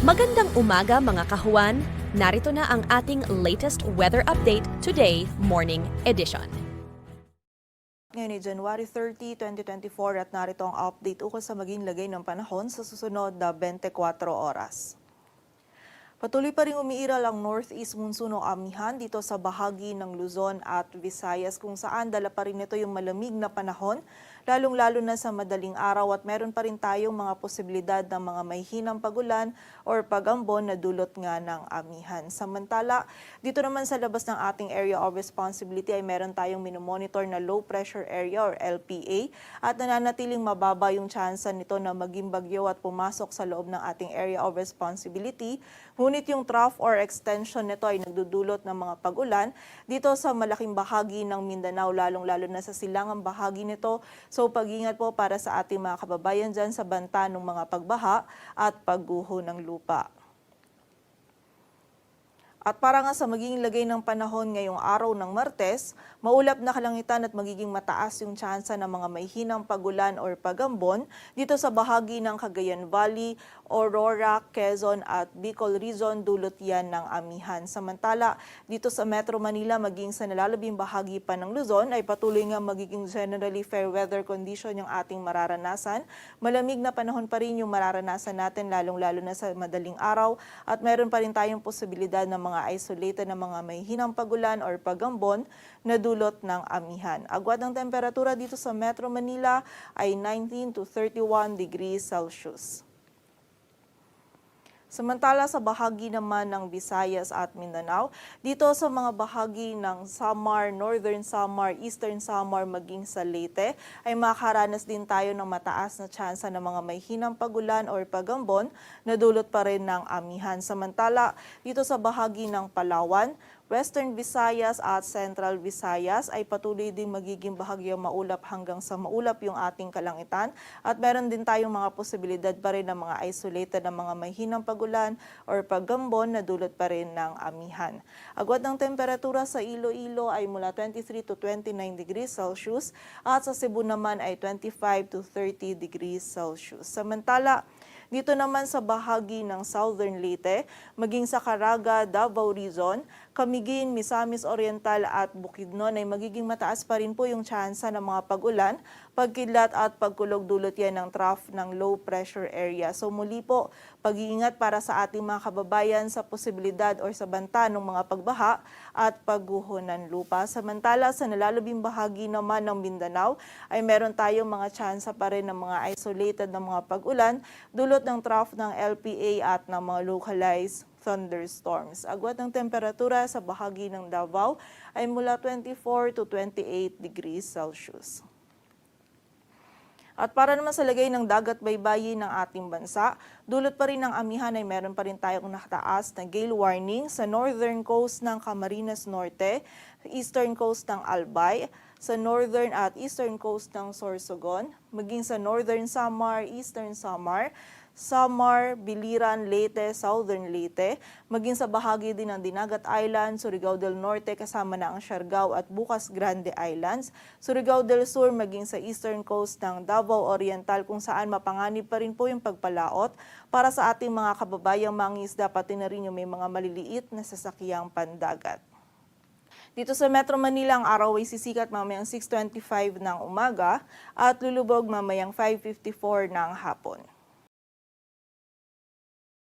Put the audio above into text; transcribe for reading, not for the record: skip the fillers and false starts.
Magandang umaga mga kahuan. Narito na ang ating latest weather update today, morning edition. Ngayon ay January 30, 2024 at narito ang update ukol sa maging lagay ng panahon sa susunod na 24 oras. Patuloy pa rin umiiral ang northeast monsoon o amihan dito sa bahagi ng Luzon at Visayas kung saan dala pa rin ito yung malamig na panahon, lalong-lalo na sa madaling araw at meron pa rin tayong mga posibilidad ng mga may hinang pagulan or pagambon na dulot nga ng amihan. Samantala, dito naman sa labas ng ating area of responsibility ay meron tayong minomonitor na low pressure area or LPA at nananatiling mababa yung tsansa nito na maging bagyo at pumasok sa loob ng ating area of responsibility. Ngunit yung trough or extension nito ay nagdudulot ng mga pag-ulan dito sa malaking bahagi ng Mindanao, lalong-lalo na sa silangang bahagi nito. So pag-ingat po para sa ating mga kababayan dyan sa banta ng mga pagbaha at pagguho ng lupa. At para nga sa magiging lagay ng panahon ngayong araw ng Martes, maulap na kalangitan at magiging mataas yung tsansa ng mga may hinang pagulan or pagambon dito sa bahagi ng Cagayan Valley, Aurora, Quezon at Bicol Region, dulot yan ng amihan. Samantala, dito sa Metro Manila maging sa nalalabing bahagi pa ng Luzon ay patuloy nga magiging generally fair weather condition yung ating mararanasan. Malamig na panahon pa rin yung mararanasan natin lalong-lalo na sa madaling araw at meron pa rin tayong posibilidad ng mga isolated na mga may hinang pagulan or pagambon na dulot ng amihan. Agwat ng temperatura dito sa Metro Manila ay 19 to 31 degrees Celsius. Samantala sa bahagi naman ng Visayas at Mindanao, dito sa mga bahagi ng Samar, Northern Samar, Eastern Samar maging sa Leyte, ay makakaranas din tayo ng mataas na tsansa ng mga may hinang pagulan or pagambon na dulot pa rin ng amihan. Samantala, dito sa bahagi ng Palawan, Western Visayas at Central Visayas ay patuloy din magiging bahagyang maulap hanggang sa maulap yung ating kalangitan at meron din tayong mga posibilidad pa rin ng mga isolated na mga may hinang pagulan or pagambon na dulot pa rin ng amihan. Agwat ng temperatura sa Iloilo ay mula 23 to 29 degrees Celsius at sa Cebu naman ay 25 to 30 degrees Celsius. Samantala, dito naman sa bahagi ng Southern Leyte, maging sa Caraga, Davao Region, Camiguin, Misamis Oriental at Bukidnon ay magiging mataas pa rin po yung tsansa ng mga pag-ulan, pagkidlat at pagkulog dulot yan ng trough ng low pressure area. So muli po, pag-iingat para sa ating mga kababayan sa posibilidad o sa banta ng mga pagbaha at pagguho ng lupa. Samantala sa nalalabing bahagi naman ng Mindanao ay meron tayong mga tsansa pa rin ng mga isolated na mga pag-ulan dulot ng trough ng LPA at ng mga localized thunderstorms. Agwat ng temperatura sa bahagi ng Davao ay mula 24 to 28 degrees Celsius. At para naman sa lagay ng dagat baybayin ng ating bansa, dulot pa rin ng amihan ay meron pa rin tayong nakataas na gale warning sa northern coast ng Camarines Norte, eastern coast ng Albay, sa northern at eastern coast ng Sorsogon, maging sa northern Samar, eastern Samar, Samar, Biliran, Leyte, Southern Leyte, maging sa bahagi din ng Dinagat Island, Surigao del Norte kasama na ang Siargao at Bukas Grande Islands, Surigao del Sur maging sa eastern coast ng Davao Oriental kung saan mapanganib pa rin po yung pagpalaot para sa ating mga kababayang mangingisda pati na rin yung may mga maliliit na sasakyang pandagat. Dito sa Metro Manila, ang araw ay sisikat mamayang 6:25 ng umaga at lulubog mamayang 5:54 ng hapon.